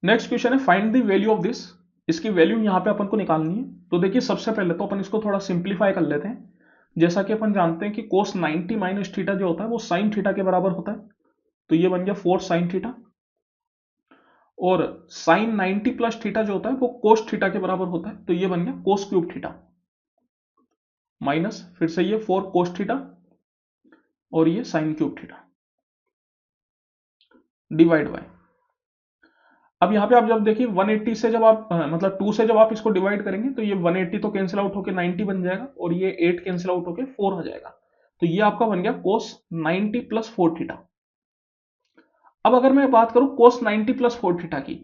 Next question है find the value of this. इसकी value यहाँ पे अपन को निकालनी है। तो देखिए सबसे पहले तो अपन इसको थोड़ा सिंप्लीफाई कर लेते हैं। जैसा कि अपन जानते हैं कि कोस 90 माइनस थीटा जो होता है वो साइन थीटा के बराबर होता है। तो ये बन गया 4 साइन थीटा। और साइन 90 प्लस थीटा जो होता है वो कोस थीटा के बराबर होता है। तो ये बन गया कोस क्यूब थीटा माइनस फिर से ये 4 कोस थीटा और ये sine cube theta divide bye. अब यहाँ पे आप जब देखिए 180 से जब आप मतलब 2 से जब आप इसको डिवाइड करेंगे तो ये 180 तो कैंसिल आउट होकर 90 बन जाएगा और ये 8 कैंसिल आउट होकर 4 हो जाएगा। तो ये आपका बन गया कोस 90 प्लस 4 थीटा। अब अगर मैं बात करूं कोस 90 प्लस 4 थीटा की,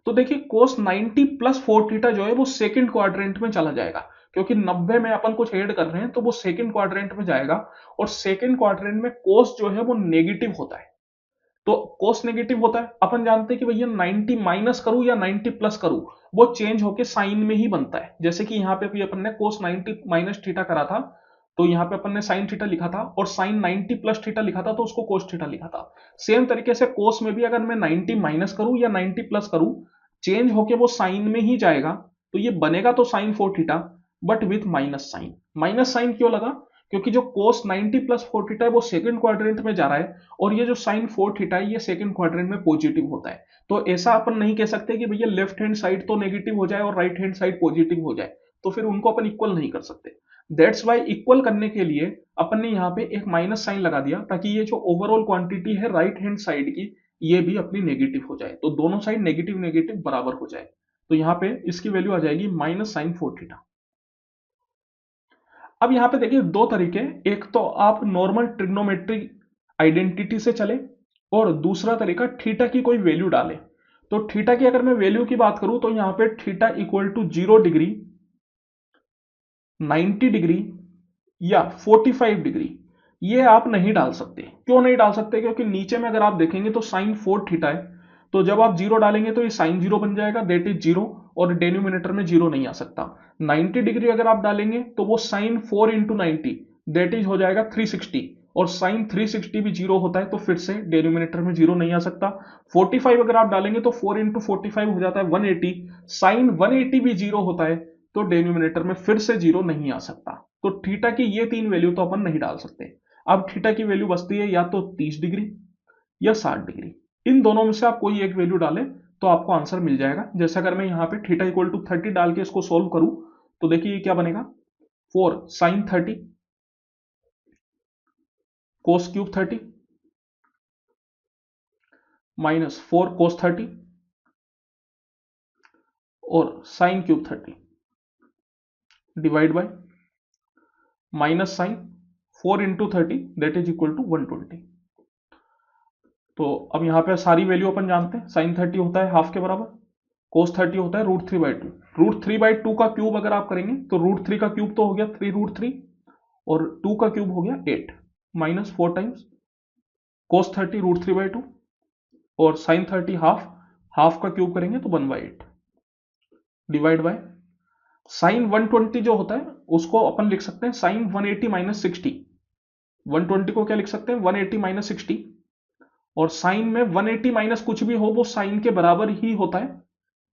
तो देखिए कोस 90 प्लस 4 थीटा जो है वो सेकंड क्वाड्रेंट में चला जाएगा, क्योंकि 90 में अपन कुछ ऐड कर रहे हैं तो वो सेकंड क्वाड्रेंट में जाएगा। और सेकंड क्वाड्रेंट में कोस जो है वो नेगेटिव होता है। तो कोस नेगेटिव होता है, अपन जानते हैं कि भैया 90 माइनस करूं या 90 प्लस करूं वो चेंज होके साइन में ही बनता है। जैसे कि यहाँ पे भी अपन ने कोस 90 माइनस थीटा करा था तो यहाँ पे अपन ने साइन थीटा लिखा था, और साइन 90 प्लस थीटा लिखा था तो उसको कोस थीटा लिखा था। सेम तरीके से कोस में भी अगर मैं 90 माइनस करूं या 90 प्लस करूं चेंज होके वो साइन में ही जाएगा। तो ये बनेगा तो sine 4 theta but with minus sine. Minus sine क्यों लगा? क्योंकि जो कोस 90 प्लस 4 थीटा है वो सेकंड क्वाड्रेंट में जा रहा है, और ये जो साइन 4 थीटा है ये सेकंड क्वाड्रेंट में पॉजिटिव होता है। तो ऐसा अपन नहीं कह सकते कि भैया लेफ्ट हैंड साइड तो नेगेटिव हो जाए और राइट हैंड साइड पॉजिटिव हो जाए, तो फिर उनको अपन इक्वल नहीं कर सकते। दैट्स वाई इक्वल करने के लिए अपन ने यहाँ पे एक माइनस साइन लगा दिया, ताकि ये जो ओवरऑल क्वांटिटी है राइट हैंड साइड की ये भी अपनी नेगेटिव हो जाए, तो दोनों साइड नेगेटिव नेगेटिव बराबर हो जाए। तो यहाँ पे इसकी वैल्यू आ जाएगी माइनस साइन 4 थीटा। अब यहां पे देखिए दो तरीके, एक तो आप नॉर्मल ट्रिग्नोमेट्रिक आइडेंटिटी से चले और दूसरा तरीका थीटा की कोई वैल्यू डाले। तो थीटा की अगर मैं वैल्यू की बात करूं तो यहां पे theta equal to 0 degree, 90 degree या 45 डिग्री ये आप नहीं डाल सकते। क्यों नहीं डाल सकते? क्योंकि नीचे में अगर आप देखेंगे तो साइन 4 थीटा है, तो जब आप जीरो डालेंगे तो ये साइन जीरो बन जाएगा, दैट इज जीरो, और डेनोमिनेटर में जीरो नहीं आ सकता। 90 डिग्री अगर आप डालेंगे तो वो साइन 4 इंटू 90 दैट इज हो जाएगा 360, और साइन 360 भी जीरो होता है तो फिर से डेनोमिनेटर में जीरो नहीं आ सकता। 45 अगर आप डालेंगे तो 4 इंटू 45 हो जाता है 180, साइन 180 भी जीरो होता है तो डेनोमिनेटर में फिर से जीरो नहीं आ सकता। तो थीटा की ये तीन वैल्यू तो अपन नहीं डाल सकते। अब थीटा की वैल्यू बचती है या तो 30 डिग्री या 60 डिग्री, इन दोनों में से आप कोई एक वैल्यू डालें तो आपको आंसर मिल जाएगा। जैसे अगर मैं यहाँ पे थीटा इक्वल टू 30 डाल के इसको सोल्व करूं तो देखिए ये क्या बनेगा, 4 sine 30 cos cube 30 minus 4 cos 30 और sine cube 30 divide by minus sine 4 into 30 that is equal to 120। तो अब यहाँ पे सारी वैल्यू अपन जानते हैं, साइन 30 होता है हाफ के बराबर, कोस 30 होता है √3/2। √3/2 का क्यूब अगर आप करेंगे तो √3 का क्यूब तो हो गया 3√3 और 2 का क्यूब हो गया 8 माइनस 4 टाइम्स कोस 30 √3/2 और साइन 30 हाफ, हाफ का क्यूब करेंगे तो 1/8 डिवाइड बाय साइन 120 जो होता है उसको अपन लिख सकते हैं साइन 180 माइनस 60। 120 को क्या लिख सकते हैं 180 माइनस 60, और साइन में 180 माइनस कुछ भी हो वो साइन के बराबर ही होता है,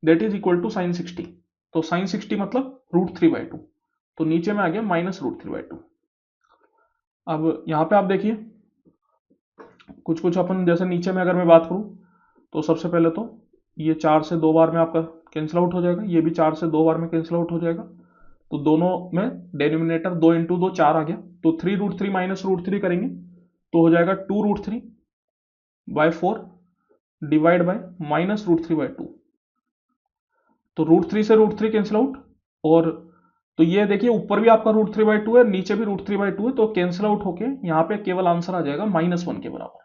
that is equal to sine 60। तो साइन 60 मतलब √3/2, तो नीचे में आ गया माइनस √3/2। अब यहां पे आप देखिए कुछ कुछ अपन जैसे नीचे में अगर मैं बात करूं तो सबसे पहले तो ये 4 से 2 बार में आपका कैंसिल आउट हो जाएगा, ये भी 4 से 2 बार में कैंसिल आउट हो जाएगा। तो दोनों में डेनोमिनेटर 2 इंटू 2 4 आ गया, तो 3√3 माइनस √3 करेंगे तो हो जाएगा 2√3/4 डिवाइड बाय माइनस √3/2। तो √3 से √3 कैंसिल आउट, और तो ये देखिए ऊपर भी आपका √3/2 है नीचे भी √3/2 है, तो कैंसिल आउट होके यहाँ पे केवल आंसर आ जाएगा -1 के बराबर,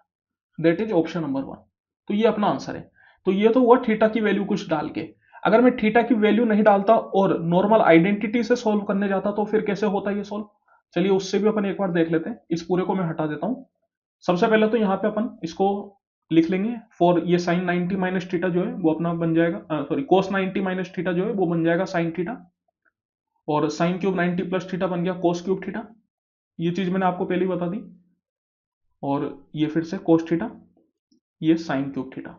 दैट इज ऑप्शन नंबर 1। तो ये अपना आंसर है। तो ये तो हुआ थीटा की वैल्यू कुछ डाल के। अगर मैं थीटा की वैल्यू नहीं डालता और नॉर्मल आइडेंटिटी से सोल्व करने जाता तो फिर कैसे होता ये सोल्व, चलिए उससे भी अपन एक बार देख लेते हैं। इस पूरे को मैं हटा देता हूं। सबसे पहले तो यहाँ पे अपन इसको लिख लेंगे फॉर ये साइन 90 माइनस थीटा जो है वो अपना बन जाएगा, सॉरी कोस 90 माइनस थीटा जो है वो बन जाएगा साइन थीटा, और साइन क्यूब 90 प्लस थीटा बन गया कोस क्यूब थीटा। ये चीज मैंने आपको पहले ही बता दी, और ये फिर से कोस थीटा, ये साइन क्यूब थीटा।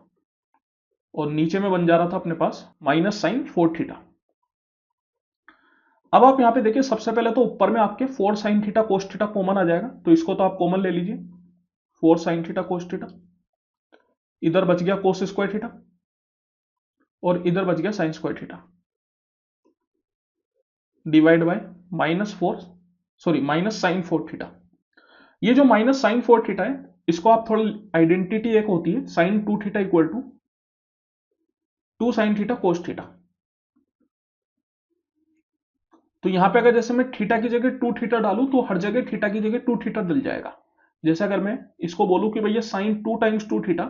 और नीचे में बन जा रहा था अपने पास माइनस साइन 4 थीटा। अब आप यहां पे देखिए, सबसे पहले तो ऊपर में आपके 4 sine theta cos theta common आ जाएगा, तो इसको तो आप कॉमन ले लीजिए, 4 साइन थीटा कोस थीटा। इधर बच गया कोस स्क्वायर थीटा और इधर बच गया sine square theta, divide by minus sine 4 theta. ये जो माइनस साइन 4 थीटा है, इसको आप थोड़ा आइडेंटिटी एक होती है sine 2 theta equal to 2 sine theta cos theta. तो यहां पे अगर जैसे मैं थीटा की जगह 2 थीटा डालूं तो हर जगह थीटा की जगह 2 थीटा डल जाएगा। जैसे अगर मैं इसको बोलूं कि भैया साइन 2 टाइम्स 2 थीटा,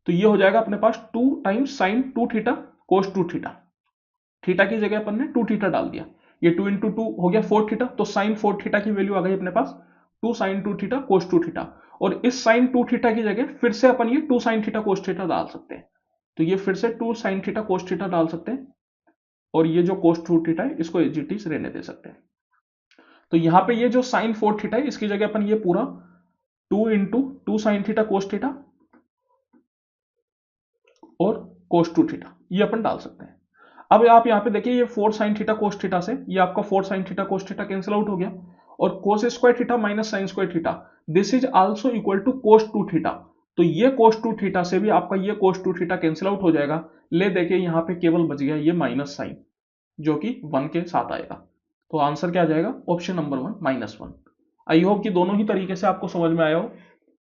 तो ये हो जाएगा अपने पास 2 times sign 2 theta cos 2 theta. Theta की जगह अपन ने 2 थीटा डाल दिया, ये 2 इंटू 2 हो गया 4 थीटा, तो साइन 4 थीटा की वैल्यू आ गई अपने पास 2 साइन 2 थीटा कोस 2 थीटा। और इस साइन 2 थीटा की जगह फिर से अपन ये 2 साइन थीटा कोस थीटा डाल सकते हैं, तो ये फिर से 2 साइन थीटा कोस थीटा डाल सकते हैं, और ये जो कोस 2 थीटा है इसको एज इट इज रहने दे सकते हैं। तो यहां पे ये जो साइन 4 थीटा है, इसकी जगह अपन ये पूरा 2 into 2 sine theta cos theta और कोस 2 थीटा ये अपन डाल सकते हैं। अब आप यहां पे देखिए, ये 4 साइन थीटा कोस थीटा से ये आपका 4 sine theta cos theta cancel out हो गया, और cos square theta minus sine square theta, this is also equal to cos 2 theta. तो ये कोस 2 थीटा से भी आपका ये कोस 2 थीटा कैंसिल आउट हो जाएगा। ले देखिए यहां पे केवल बच गया ये माइनस साइन, जो कि 1 के साथ आएगा। तो आंसर क्या आ जाएगा, ऑप्शन नंबर 1 -1। आई होप कि दोनों ही तरीके से आपको समझ में आया हो।